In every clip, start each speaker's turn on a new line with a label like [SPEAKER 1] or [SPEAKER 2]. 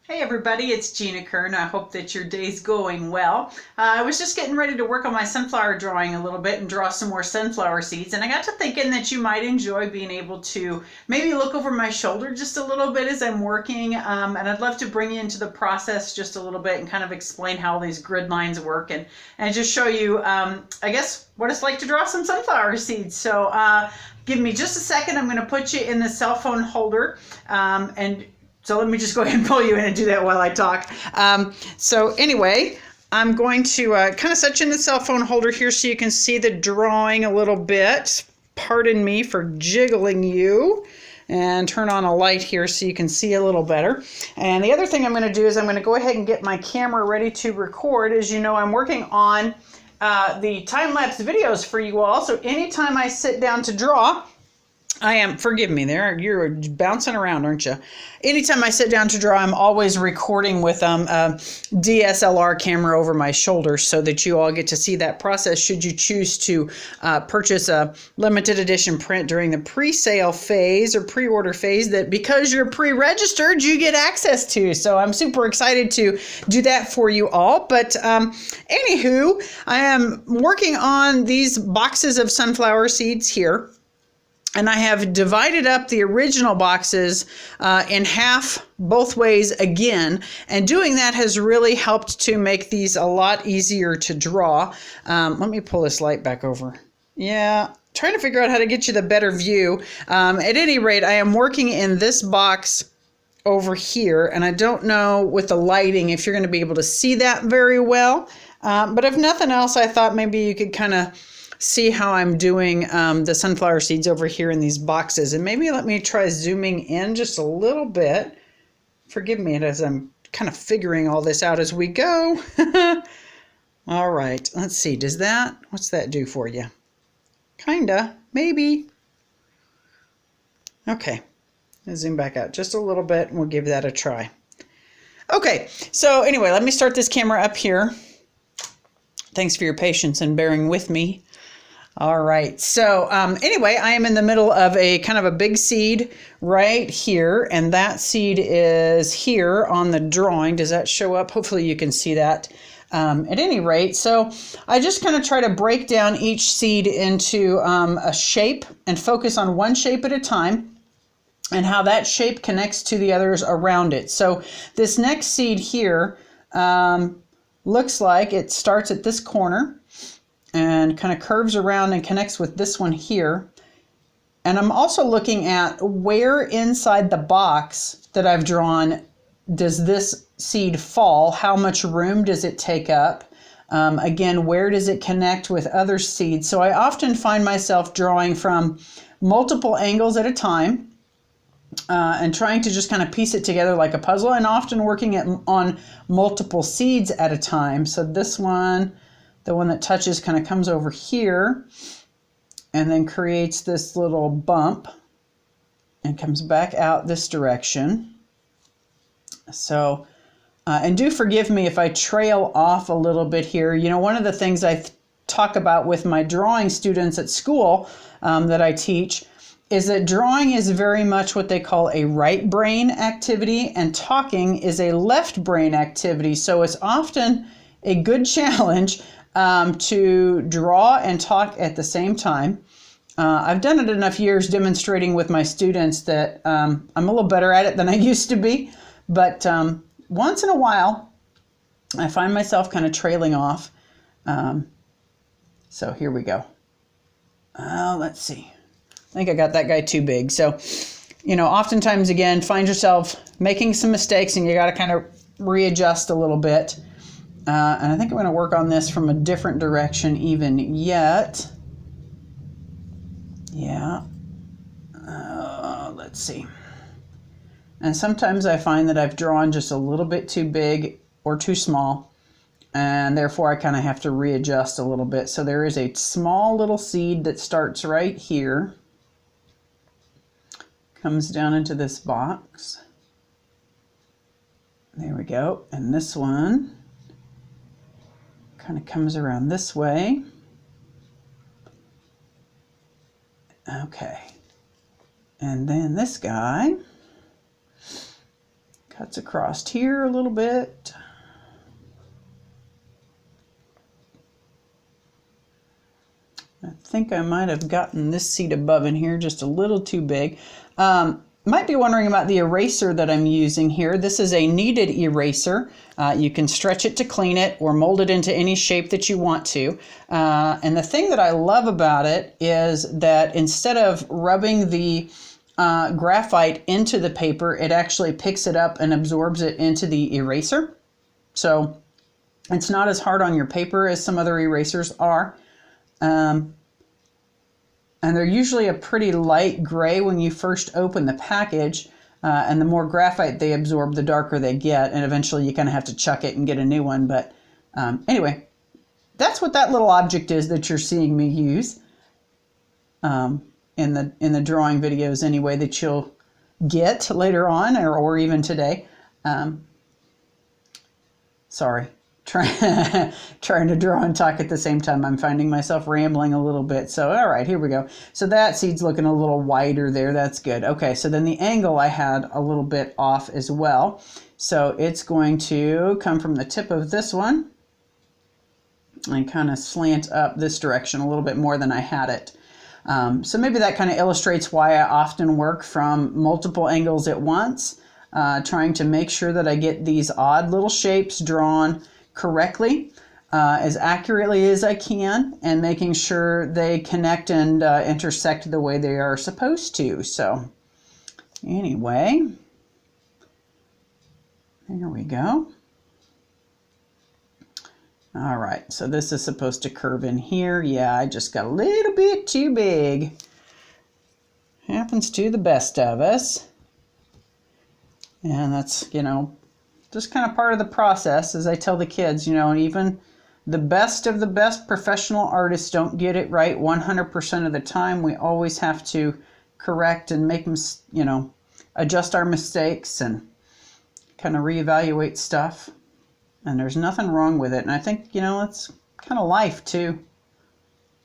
[SPEAKER 1] Hey everybody, it's Gina Kern. I hope that your day's going well. I was just getting ready to work on my sunflower drawing a little bit and draw some more sunflower seeds, and I got to thinking that you might enjoy being able to maybe look over my shoulder just a little bit as I'm working, and I'd love to bring you into the process just a little bit and kind of explain how these grid lines work and just show you, I guess, what it's like to draw some sunflower seeds. So give me just a second. I'm going to put you in the cell phone holder, and so let me just go ahead and pull you in and do that while I talk. So anyway, I'm going to kind of set you in the cell phone holder here so you can see the drawing a little bit. Pardon me for jiggling you. And turn on a light here so you can see a little better. And the other thing I'm going to do is I'm going to go ahead and get my camera ready to record. As you know, I'm working on the time-lapse videos for you all. So anytime I sit down to draw, forgive me there, you're bouncing around, aren't you? Anytime I sit down to draw, I'm always recording with a DSLR camera over my shoulder so that you all get to see that process should you choose to purchase a limited edition print during the pre-sale phase or pre-order phase that because you're pre-registered, you get access to. So I'm super excited to do that for you all. But anywho, I am working on these boxes of sunflower seeds here. And I have divided up the original boxes in half both ways again. And doing that has really helped to make these a lot easier to draw. Let me pull this light back over. Yeah, trying to figure out how to get you the better view. At any rate, I am working in this box over here. And I don't know with the lighting if you're going to be able to see that very well. But if nothing else, I thought maybe you could kind of see how I'm doing the sunflower seeds over here in these boxes. And maybe let me try zooming in just a little bit. Forgive me as I'm kind of figuring all this out as we go. All right, let's see. What's that do for you? Kinda, maybe. Okay, I'll zoom back out just a little bit and we'll give that a try. Okay, so anyway, let me start this camera up here. Thanks for your patience and bearing with me. All right, so anyway, I am in the middle of a kind of a big seed right here, and that seed is here on the drawing. Does that show up? Hopefully you can see that. At any rate, so I just kind of try to break down each seed into a shape and focus on one shape at a time and how that shape connects to the others around it. So this next seed here looks like it starts at this corner and kind of curves around and connects with this one here. And I'm also looking at where inside the box that I've drawn does this seed fall? How much room does it take up? Again, where does it connect with other seeds? So I often find myself drawing from multiple angles at a time and trying to just kind of piece it together like a puzzle, and often working on multiple seeds at a time. So this one, the one that touches, kind of comes over here and then creates this little bump and comes back out this direction. So, and do forgive me if I trail off a little bit here. You know, one of the things I talk about with my drawing students at school that I teach is that drawing is very much what they call a right brain activity and talking is a left brain activity. So it's often a good challenge to draw and talk at the same time. I've done it enough years demonstrating with my students that I'm a little better at it than I used to be. But once in a while, I find myself kind of trailing off. So here we go. Let's see. I think I got that guy too big. So, you know, oftentimes, again, find yourself making some mistakes and you got to kind of readjust a little bit. And I think I'm going to work on this from a different direction even yet. Yeah. Let's see. And sometimes I find that I've drawn just a little bit too big or too small, and therefore I kind of have to readjust a little bit. So there is a small little seed that starts right here, comes down into this box. There we go. And this one kind of comes around this way. Okay. And then this guy Cuts across here a little bit. I think I might have gotten this seed above in here just a little too big. Might be wondering about the eraser that I'm using here. This is a kneaded eraser. You can stretch it to clean it or mold it into any shape that you want to. And the thing that I love about it is that instead of rubbing the graphite into the paper, it actually picks it up and absorbs it into the eraser. So it's not as hard on your paper as some other erasers are. And they're usually a pretty light gray when you first open the package, and the more graphite they absorb, the darker they get, and eventually you kind of have to chuck it and get a new one. But anyway, that's what that little object is that you're seeing me use in the drawing videos anyway that you'll get later on or even today. Sorry. Trying to draw and talk at the same time. I'm finding myself rambling a little bit. So, all right, here we go. So that seed's looking a little wider there. That's good. Okay, so then the angle I had a little bit off as well. So it's going to come from the tip of this one and kind of slant up this direction a little bit more than I had it. So maybe that kind of illustrates why I often work from multiple angles at once, trying to make sure that I get these odd little shapes drawn correctly, as accurately as I can, and making sure they connect and intersect the way they are supposed to. So anyway, there we go. All right, so this is supposed to curve in here. Yeah, I just got a little bit too big. Happens to the best of us. And that's, just kind of part of the process. As I tell the kids, even the best of the best professional artists don't get it right 100% of the time. We always have to correct and make them, adjust our mistakes and kind of reevaluate stuff. And there's nothing wrong with it. And I think, it's kind of life too.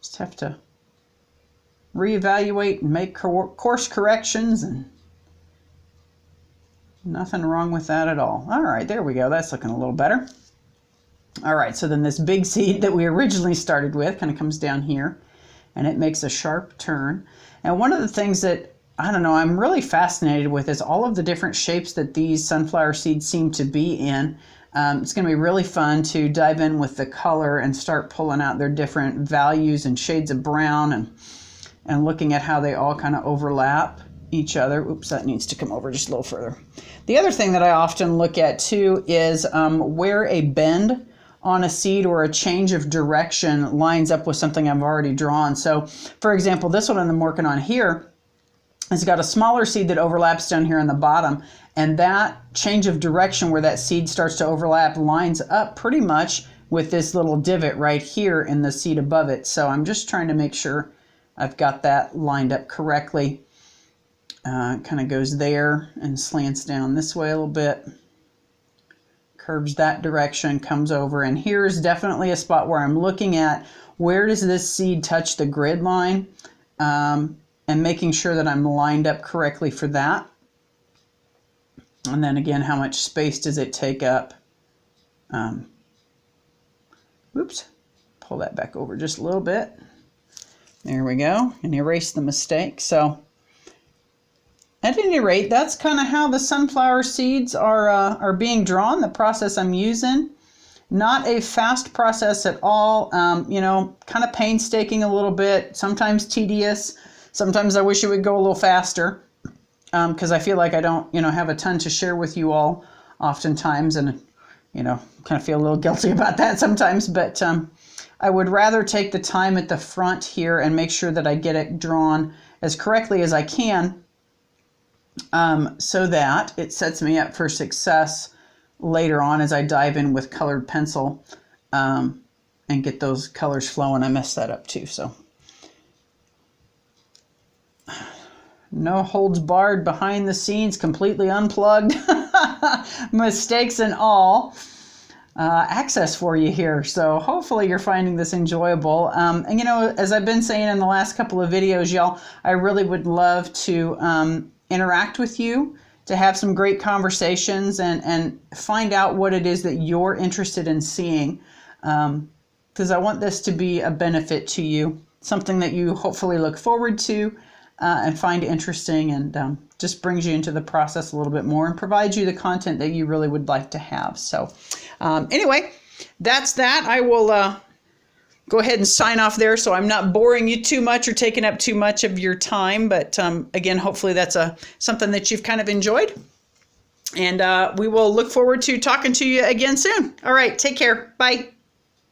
[SPEAKER 1] Just have to reevaluate and make course corrections, and nothing wrong with that at all. All right, there we go. That's looking a little better. All right, so then this big seed that we originally started with kind of comes down here, and it makes a sharp turn. And one of the things that, I'm really fascinated with is all of the different shapes that these sunflower seeds seem to be in. It's going to be really fun to dive in with the color and start pulling out their different values and shades of brown and looking at how they all kind of overlap each other. Oops, that needs to come over just a little further. The other thing that I often look at too is where a bend on a seed or a change of direction lines up with something I've already drawn. So for example, this one I'm working on here has got a smaller seed that overlaps down here on the bottom, and that change of direction where that seed starts to overlap lines up pretty much with this little divot right here in the seed above it. So I'm just trying to make sure I've got that lined up correctly. Kind of goes there and slants down this way a little bit, curves that direction, comes over, and here's definitely a spot where I'm looking at where does this seed touch the grid line, and making sure that I'm lined up correctly for that. And then again, how much space does it take up? Oops, pull that back over just a little bit. There we go, and erase the mistake. So at any rate, that's kind of how the sunflower seeds are being drawn, the process I'm using. Not a fast process at all, kind of painstaking a little bit, sometimes tedious. Sometimes I wish it would go a little faster, because I feel like I don't, have a ton to share with you all oftentimes, and, kind of feel a little guilty about that sometimes. But I would rather take the time at the front here and make sure that I get it drawn as correctly as I can, so that it sets me up for success later on as I dive in with colored pencil and get those colors flowing. I messed that up too, so. No holds barred, behind the scenes, completely unplugged, mistakes and all, access for you here. So hopefully you're finding this enjoyable. And as I've been saying in the last couple of videos, y'all, I really would love to interact with you. to have some great conversations and find out what it is that you're interested in seeing. Because I want this to be a benefit to you, something that you hopefully look forward to and find interesting, and just brings you into the process a little bit more and provides you the content that you really would like to have. So anyway, that's that. I will go ahead and sign off there so I'm not boring you too much or taking up too much of your time. But again, hopefully that's something that you've kind of enjoyed. And we will look forward to talking to you again soon. All right, take care. Bye.